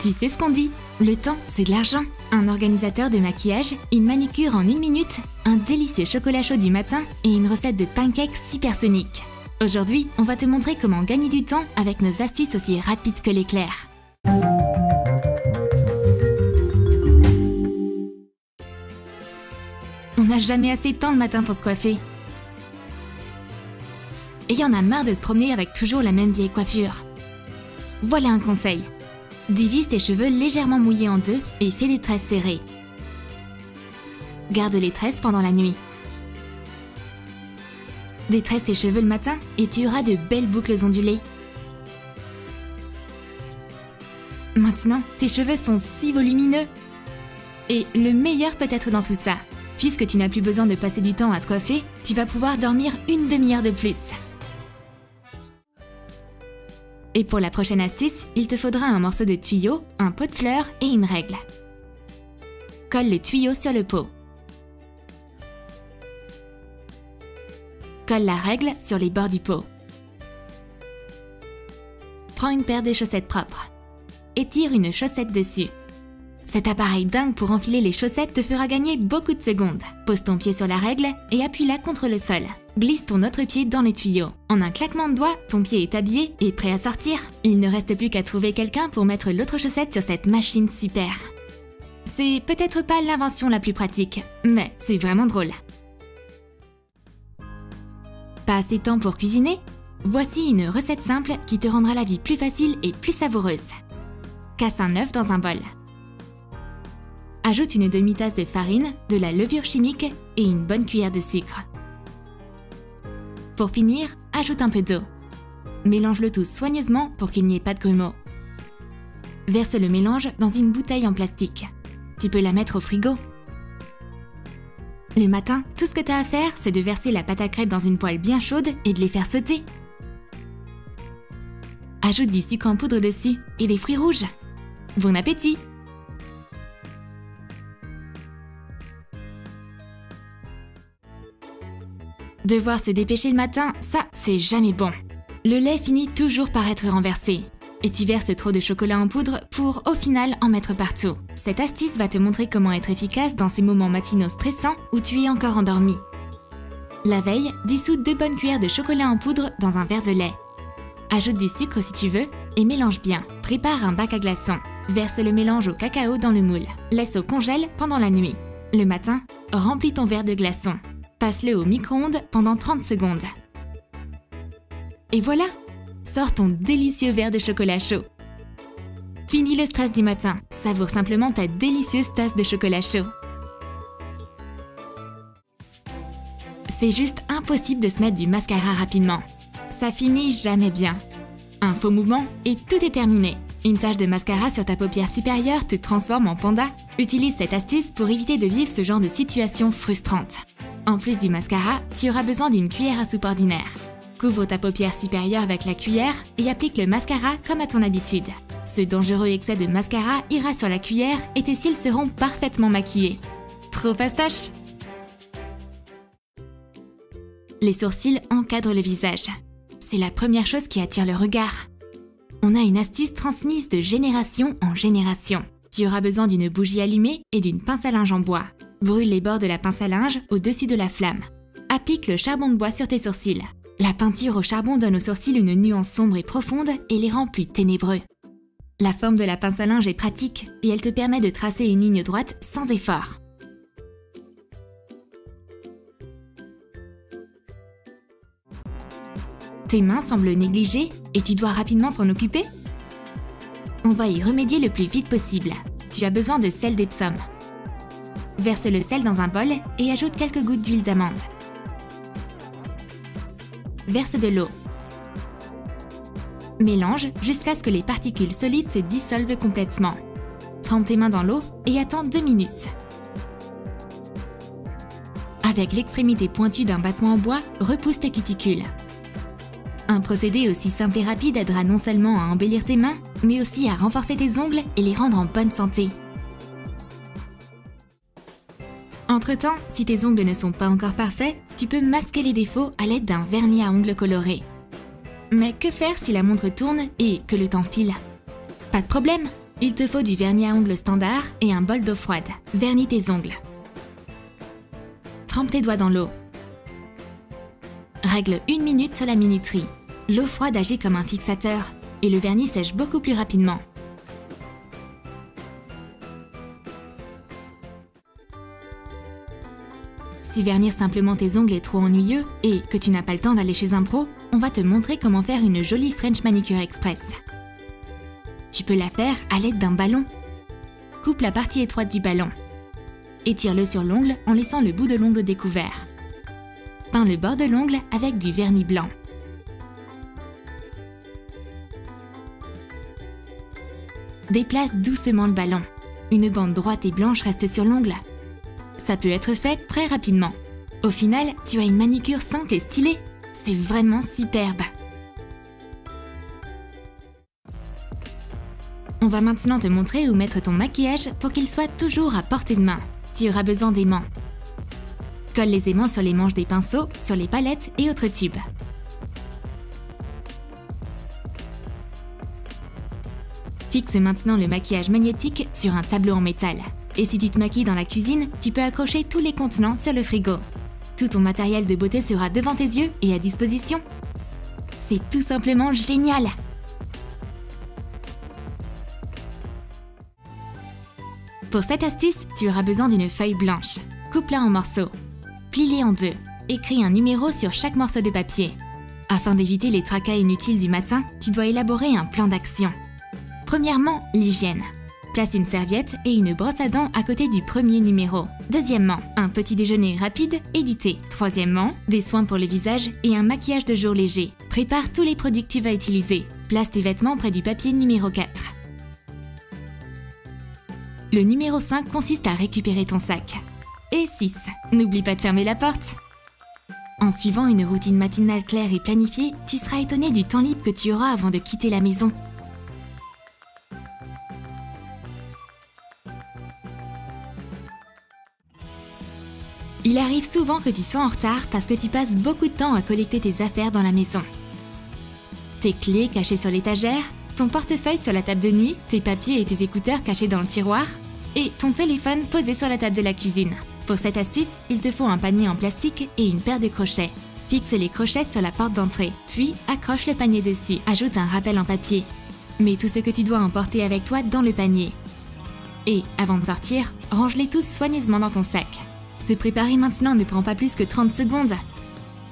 Tu sais ce qu'on dit, le temps, c'est de l'argent. Un organisateur de maquillage, une manicure en 1 minute, un délicieux chocolat chaud du matin et une recette de pancakes supersoniques. Aujourd'hui, on va te montrer comment gagner du temps avec nos astuces aussi rapides que l'éclair. On n'a jamais assez de temps le matin pour se coiffer. Et y en a marre de se promener avec toujours la même vieille coiffure. Voilà un conseil. Divise tes cheveux légèrement mouillés en deux et fais des tresses serrées. Garde les tresses pendant la nuit. Détresse tes cheveux le matin et tu auras de belles boucles ondulées. Maintenant, tes cheveux sont si volumineux. Et le meilleur peut-être dans tout ça, puisque tu n'as plus besoin de passer du temps à te coiffer, tu vas pouvoir dormir une demi-heure de plus. Et pour la prochaine astuce, il te faudra un morceau de tuyau, un pot de fleurs et une règle. Colle le tuyau sur le pot. Colle la règle sur les bords du pot. Prends une paire de chaussettes propres. Et tire une chaussette dessus. Cet appareil dingue pour enfiler les chaussettes te fera gagner beaucoup de secondes. Pose ton pied sur la règle et appuie-la contre le sol. Glisse ton autre pied dans le tuyau. En un claquement de doigts, ton pied est habillé et prêt à sortir. Il ne reste plus qu'à trouver quelqu'un pour mettre l'autre chaussette sur cette machine super. C'est peut-être pas l'invention la plus pratique, mais c'est vraiment drôle. Pas assez de temps pour cuisiner? Voici une recette simple qui te rendra la vie plus facile et plus savoureuse. Casse un œuf dans un bol. Ajoute une demi-tasse de farine, de la levure chimique et une bonne cuillère de sucre. Pour finir, ajoute un peu d'eau. Mélange le tout soigneusement pour qu'il n'y ait pas de grumeaux. Verse le mélange dans une bouteille en plastique. Tu peux la mettre au frigo. Le matin, tout ce que tu as à faire, c'est de verser la pâte à crêpes dans une poêle bien chaude et de les faire sauter. Ajoute du sucre en poudre dessus et des fruits rouges. Bon appétit! Devoir se dépêcher le matin, ça, c'est jamais bon. Le lait finit toujours par être renversé. Et tu verses trop de chocolat en poudre pour, au final, en mettre partout. Cette astuce va te montrer comment être efficace dans ces moments matinaux stressants où tu es encore endormi. La veille, dissous 2 bonnes cuillères de chocolat en poudre dans un verre de lait. Ajoute du sucre si tu veux et mélange bien. Prépare un bac à glaçons. Verse le mélange au cacao dans le moule. Laisse au congèle pendant la nuit. Le matin, remplis ton verre de glaçons. Passe-le au micro-ondes pendant 30 secondes. Et voilà! Sors ton délicieux verre de chocolat chaud. Fini le stress du matin. Savoure simplement ta délicieuse tasse de chocolat chaud. C'est juste impossible de se mettre du mascara rapidement. Ça finit jamais bien. Un faux mouvement et tout est terminé. Une tache de mascara sur ta paupière supérieure te transforme en panda. Utilise cette astuce pour éviter de vivre ce genre de situation frustrante. En plus du mascara, tu auras besoin d'une cuillère à soupe ordinaire. Couvre ta paupière supérieure avec la cuillère et applique le mascara comme à ton habitude. Ce dangereux excès de mascara ira sur la cuillère et tes cils seront parfaitement maquillés. Trop fastoche! Les sourcils encadrent le visage. C'est la première chose qui attire le regard. On a une astuce transmise de génération en génération. Tu auras besoin d'une bougie allumée et d'une pince à linge en bois. Brûle les bords de la pince à linge au-dessus de la flamme. Applique le charbon de bois sur tes sourcils. La peinture au charbon donne aux sourcils une nuance sombre et profonde et les rend plus ténébreux. La forme de la pince à linge est pratique et elle te permet de tracer une ligne droite sans effort. Tes mains semblent négligées et tu dois rapidement t'en occuper? On va y remédier le plus vite possible. Tu as besoin de sel d'Epsom. Verse le sel dans un bol et ajoute quelques gouttes d'huile d'amande. Verse de l'eau. Mélange jusqu'à ce que les particules solides se dissolvent complètement. Trempe tes mains dans l'eau et attends 2 minutes. Avec l'extrémité pointue d'un battement en bois, repousse tes cuticules. Un procédé aussi simple et rapide aidera non seulement à embellir tes mains, mais aussi à renforcer tes ongles et les rendre en bonne santé. Entre-temps, si tes ongles ne sont pas encore parfaits, tu peux masquer les défauts à l'aide d'un vernis à ongles coloré. Mais que faire si la montre tourne et que le temps file? Pas de problème, Il te faut du vernis à ongles standard et un bol d'eau froide. Vernis tes ongles. Trempe tes doigts dans l'eau. Règle 1 minute sur la minuterie. L'eau froide agit comme un fixateur et le vernis sèche beaucoup plus rapidement. Si vernir simplement tes ongles est trop ennuyeux et que tu n'as pas le temps d'aller chez un pro, on va te montrer comment faire une jolie French Manicure Express. Tu peux la faire à l'aide d'un ballon. Coupe la partie étroite du ballon. Étire-le sur l'ongle en laissant le bout de l'ongle découvert. Peins le bord de l'ongle avec du vernis blanc. Déplace doucement le ballon. Une bande droite et blanche reste sur l'ongle. Ça peut être fait très rapidement. Au final, tu as une manicure simple et stylée. C'est vraiment superbe. On va maintenant te montrer où mettre ton maquillage pour qu'il soit toujours à portée de main. Tu auras besoin d'aimants. Colle les aimants sur les manches des pinceaux, sur les palettes et autres tubes. Fixe maintenant le maquillage magnétique sur un tableau en métal. Et si tu te maquilles dans la cuisine, tu peux accrocher tous les contenants sur le frigo. Tout ton matériel de beauté sera devant tes yeux et à disposition. C'est tout simplement génial! Pour cette astuce, tu auras besoin d'une feuille blanche. Coupe-la en morceaux. Plie-les en deux. Écris un numéro sur chaque morceau de papier. Afin d'éviter les tracas inutiles du matin, tu dois élaborer un plan d'action. Premièrement, l'hygiène. Place une serviette et une brosse à dents à côté du premier numéro. Deuxièmement, un petit déjeuner rapide et du thé. Troisièmement, des soins pour le visage et un maquillage de jour léger. Prépare tous les produits que tu vas utiliser. Place tes vêtements près du papier numéro 4. Le numéro 5 consiste à récupérer ton sac. Et 6. N'oublie pas de fermer la porte. En suivant une routine matinale claire et planifiée, tu seras étonné du temps libre que tu auras avant de quitter la maison. Il arrive souvent que tu sois en retard parce que tu passes beaucoup de temps à collecter tes affaires dans la maison. Tes clés cachées sur l'étagère, ton portefeuille sur la table de nuit, tes papiers et tes écouteurs cachés dans le tiroir, et ton téléphone posé sur la table de la cuisine. Pour cette astuce, il te faut un panier en plastique et une paire de crochets. Fixe les crochets sur la porte d'entrée, puis accroche le panier dessus. Ajoute un rappel en papier. Mets tout ce que tu dois emporter avec toi dans le panier. Et, avant de sortir, range-les tous soigneusement dans ton sac. Se préparer maintenant ne prend pas plus que 30 secondes.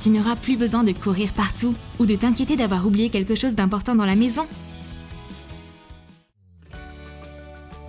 Tu n'auras plus besoin de courir partout ou de t'inquiéter d'avoir oublié quelque chose d'important dans la maison.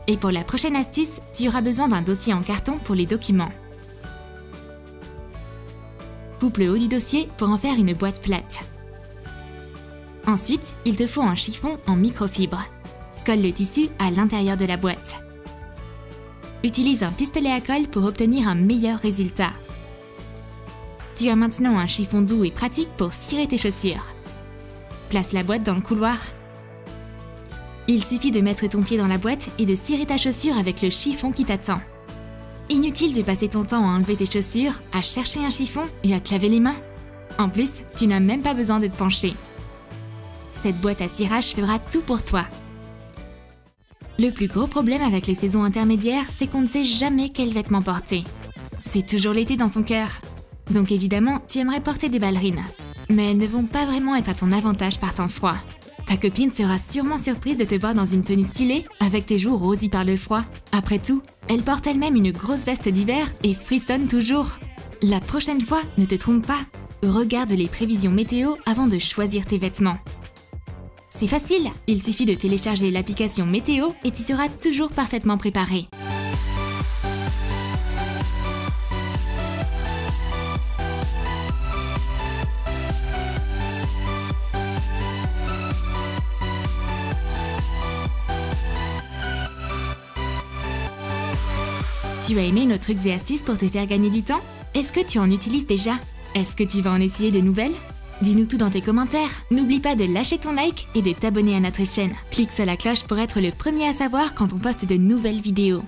Et pour la prochaine astuce, tu auras besoin d'un dossier en carton pour les documents. Coupe le haut du dossier pour en faire une boîte plate. Ensuite, il te faut un chiffon en microfibre. Colle le tissu à l'intérieur de la boîte. Utilise un pistolet à colle pour obtenir un meilleur résultat. Tu as maintenant un chiffon doux et pratique pour cirer tes chaussures. Place la boîte dans le couloir. Il suffit de mettre ton pied dans la boîte et de cirer ta chaussure avec le chiffon qui t'attend. Inutile de passer ton temps à enlever tes chaussures, à chercher un chiffon et à te laver les mains. En plus, tu n'as même pas besoin de te pencher. Cette boîte à cirage fera tout pour toi. Le plus gros problème avec les saisons intermédiaires, c'est qu'on ne sait jamais quel vêtement porter. C'est toujours l'été dans ton cœur. Donc évidemment, tu aimerais porter des ballerines. Mais elles ne vont pas vraiment être à ton avantage par temps froid. Ta copine sera sûrement surprise de te voir dans une tenue stylée, avec tes joues rosies par le froid. Après tout, elle porte elle-même une grosse veste d'hiver et frissonne toujours. La prochaine fois, ne te trompe pas. Regarde les prévisions météo avant de choisir tes vêtements. C'est facile, il suffit de télécharger l'application Météo et tu seras toujours parfaitement préparé. Tu as aimé nos trucs et astuces pour te faire gagner du temps? Est-ce que tu en utilises déjà? Est-ce que tu vas en essayer de nouvelles? Dis-nous tout dans tes commentaires. N'oublie pas de lâcher ton like et de t'abonner à notre chaîne. Clique sur la cloche pour être le premier à savoir quand on poste de nouvelles vidéos.